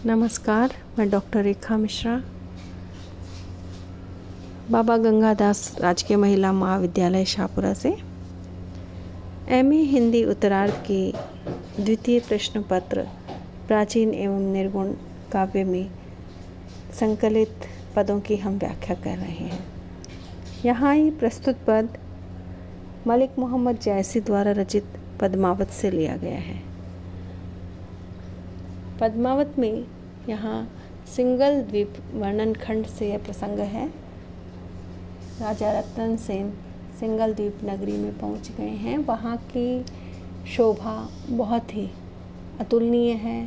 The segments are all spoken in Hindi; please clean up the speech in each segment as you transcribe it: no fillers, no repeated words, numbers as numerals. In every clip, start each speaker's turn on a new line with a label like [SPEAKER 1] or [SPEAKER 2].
[SPEAKER 1] नमस्कार, मैं डॉक्टर रेखा मिश्रा, बाबा गंगादास राजकीय महिला महाविद्यालय शाहपुरा से एमए हिंदी उत्तरार्ध के द्वितीय प्रश्न पत्र प्राचीन एवं निर्गुण काव्य में संकलित पदों की हम व्याख्या कर रहे हैं। यहाँ ये प्रस्तुत पद मलिक मोहम्मद जैसी द्वारा रचित पद्मावत से लिया गया है। पद्मावत में यहाँ सिंगल द्वीप वर्णन खंड से यह प्रसंग है। राजा रतन सेन सिंगल द्वीप नगरी में पहुँच गए हैं। वहाँ की शोभा बहुत ही अतुलनीय है।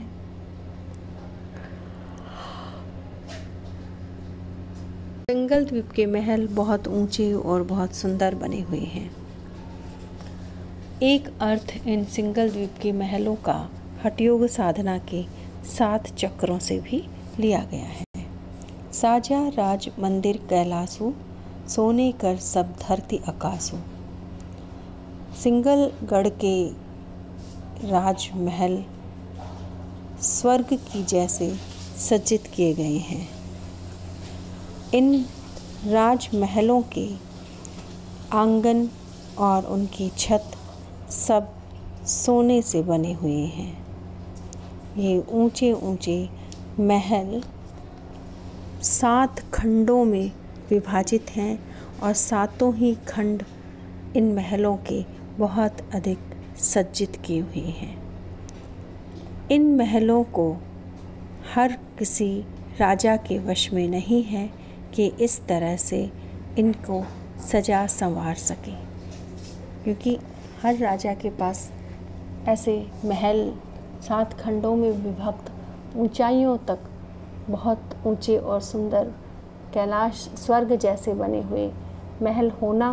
[SPEAKER 1] सिंगल द्वीप के महल बहुत ऊंचे और बहुत सुंदर बने हुए हैं। एक अर्थ इन सिंगल द्वीप के महलों का हठयोग साधना के 7 चक्रों से भी लिया गया है। साजा राज मंदिर कैलासु, सोने कर सब धरती आकाशु। सिंगलगढ़ के राजमहल स्वर्ग की जैसे सज्जित किए गए हैं। इन राजमहलों के आंगन और उनकी छत सब सोने से बने हुए हैं। ये ऊंचे ऊंचे महल 7 खंडों में विभाजित हैं और 7 ही खंड इन महलों के बहुत अधिक सज्जित किए हुए हैं। इन महलों को हर किसी राजा के वश में नहीं है कि इस तरह से इनको सजा संवार सके, क्योंकि हर राजा के पास ऐसे महल 7 खंडों में विभक्त ऊंचाइयों तक बहुत ऊंचे और सुंदर कैलाश स्वर्ग जैसे बने हुए महल होना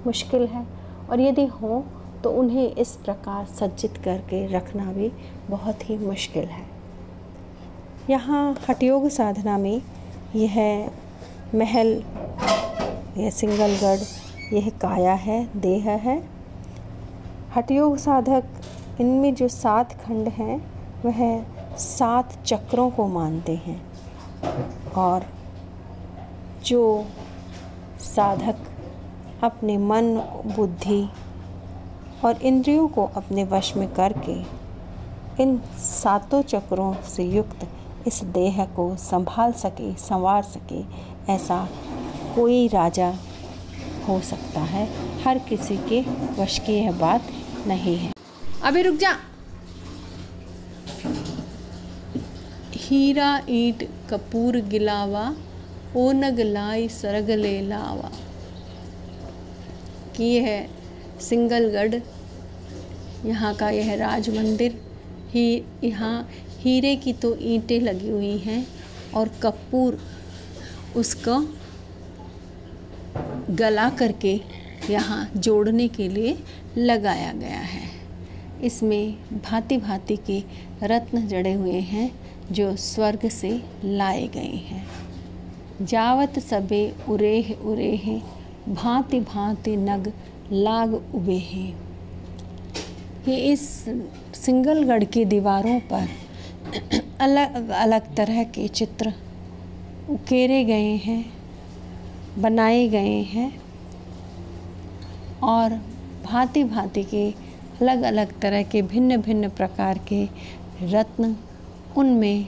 [SPEAKER 1] मुश्किल है, और यदि हो तो उन्हें इस प्रकार सज्जित करके रखना भी बहुत ही मुश्किल है। यहाँ हठयोग साधना में यह महल, यह सिंगलगढ़, यह काया है, देह है। हठयोग साधक इनमें जो 7 खंड हैं वह 7 चक्रों को मानते हैं, और जो साधक अपने मन, बुद्धि और इंद्रियों को अपने वश में करके इन 7 चक्रों से युक्त इस देह को संभाल सके, संवार सके, ऐसा कोई राजा हो सकता है। हर किसी के वश की यह बात नहीं है।
[SPEAKER 2] अभी रुक जा। हीरा ईंट कपूर गिलावा, ओ नग लाई सरग ले लावा। कि यह है सिंगलगढ़, यहाँ का यह राज मंदिर ही। यहाँ हीरे की तो ईंटें लगी हुई हैं और कपूर उसको गला करके यहाँ जोड़ने के लिए लगाया गया है। इसमें भांति भांति के रत्न जड़े हुए हैं जो स्वर्ग से लाए गए हैं। जावत सबे उरेह उरेह, भांति भांति नग लाग उबे हैं। ये इस सिंगलगढ़ की दीवारों पर अलग अलग तरह के चित्र उकेरे गए हैं, बनाए गए हैं, और भांति भांति के अलग अलग तरह के भिन्न भिन्न प्रकार के रत्न उनमें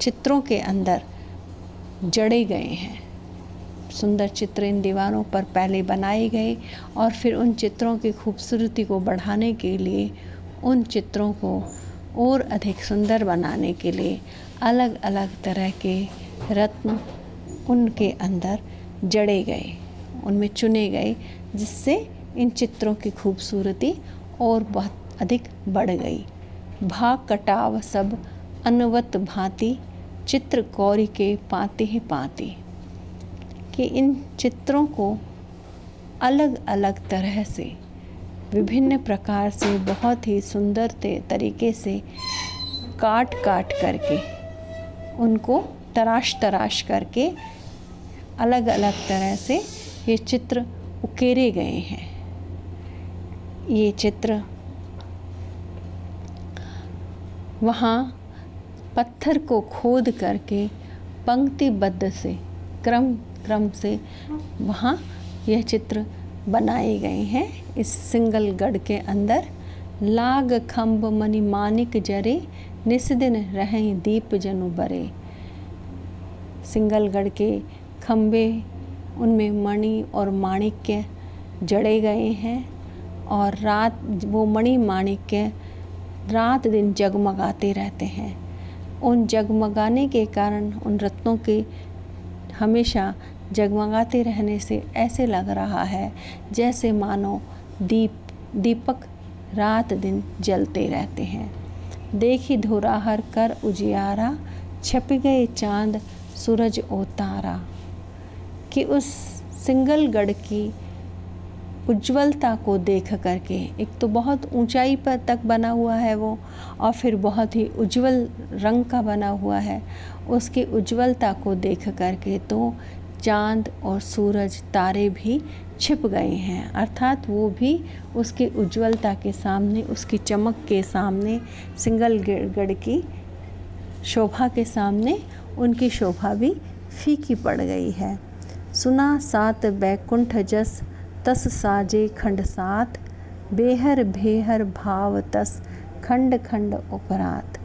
[SPEAKER 2] चित्रों के अंदर जड़े गए हैं। सुंदर चित्र इन दीवारों पर पहले बनाए गए और फिर उन चित्रों की खूबसूरती को बढ़ाने के लिए, उन चित्रों को और अधिक सुंदर बनाने के लिए अलग अलग तरह के रत्न उनके अंदर जड़े गए, उनमें चुने गए, जिससे इन चित्रों की खूबसूरती और बहुत अधिक बढ़ गई। भाग कटाव सब अनवत भांति, चित्र कौरी के पाते ही पाती। कि इन चित्रों को अलग अलग तरह से, विभिन्न प्रकार से, बहुत ही सुंदर तरीके से काट काट करके, उनको तराश तराश करके अलग अलग तरह से ये चित्र उकेरे गए हैं। ये चित्र वहाँ पत्थर को खोद करके पंक्तिबद्ध से क्रम से वहाँ यह चित्र बनाए गए हैं। इस सिंगलगढ़ के अंदर लाग खम्भ मणि मानिक जरे, निस दिन रहें दीप जनु बरे। सिंगलगढ़ के खम्भे, उनमें मणि और माणिक्य जड़े गए हैं और रात वो मणि माणिक्य रात दिन जगमगाते रहते हैं। उन जगमगाने के कारण उन रत्नों के हमेशा जगमगाते रहने से ऐसे लग रहा है जैसे मानो दीपक रात दिन जलते रहते हैं। देखी धुराहर कर उजियारा, छप गए चांद सूरज ओ तारा। कि उस सिंगलगढ़ की उज्ज्वलता को देख करके, एक तो बहुत ऊंचाई पर तक बना हुआ है वो, और फिर बहुत ही उज्जवल रंग का बना हुआ है, उसकी उज्ज्वलता को देख करके तो चांद और सूरज तारे भी छिप गए हैं, अर्थात वो भी उसकी उज्ज्वलता के सामने, उसकी चमक के सामने, सिंगलगढ़ की शोभा के सामने उनकी शोभा भी फीकी पड़ गई है। सुना सात बैकुंठ जस, तस साजे खंड सात, बेहर भेहर भाव तस, खंड खंड उपरात।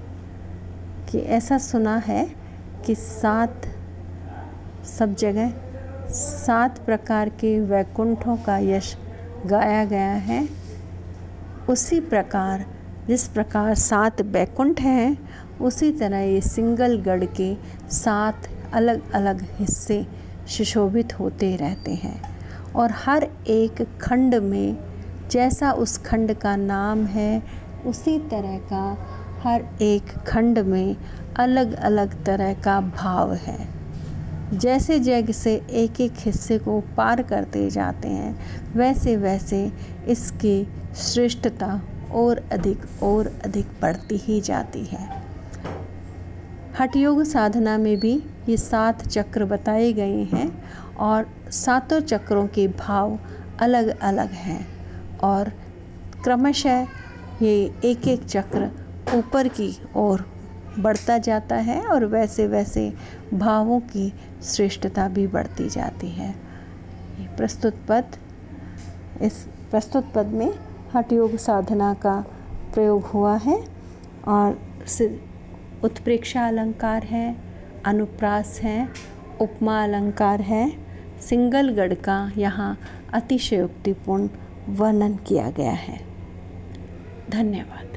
[SPEAKER 2] कि ऐसा सुना है कि सब जगह 7 प्रकार के वैकुंठों का यश गाया गया है। उसी प्रकार जिस प्रकार 7 वैकुंठ हैं, उसी तरह ये सिंगलगढ़ के 7 अलग अलग हिस्से सुशोभित होते रहते हैं और हर एक खंड में जैसा उस खंड का नाम है, उसी तरह का हर एक खंड में अलग अलग तरह का भाव है। जैसे जैसे एक एक हिस्से को पार करते जाते हैं, वैसे वैसे इसकी श्रेष्ठता और अधिक बढ़ती ही जाती है। हठयोग साधना में भी ये 7 चक्र बताए गए हैं और 7 चक्रों के भाव अलग अलग हैं और क्रमशः ये एक एक चक्र ऊपर की ओर बढ़ता जाता है और वैसे वैसे भावों की श्रेष्ठता भी बढ़ती जाती है। इस प्रस्तुत पद में हठयोग साधना का प्रयोग हुआ है और उत्प्रेक्षा अलंकार है, अनुप्रास है, उपमा अलंकार है। सिंगलगढ़ का यहाँ अतिशयोक्तिपूर्ण वर्णन किया गया है। धन्यवाद।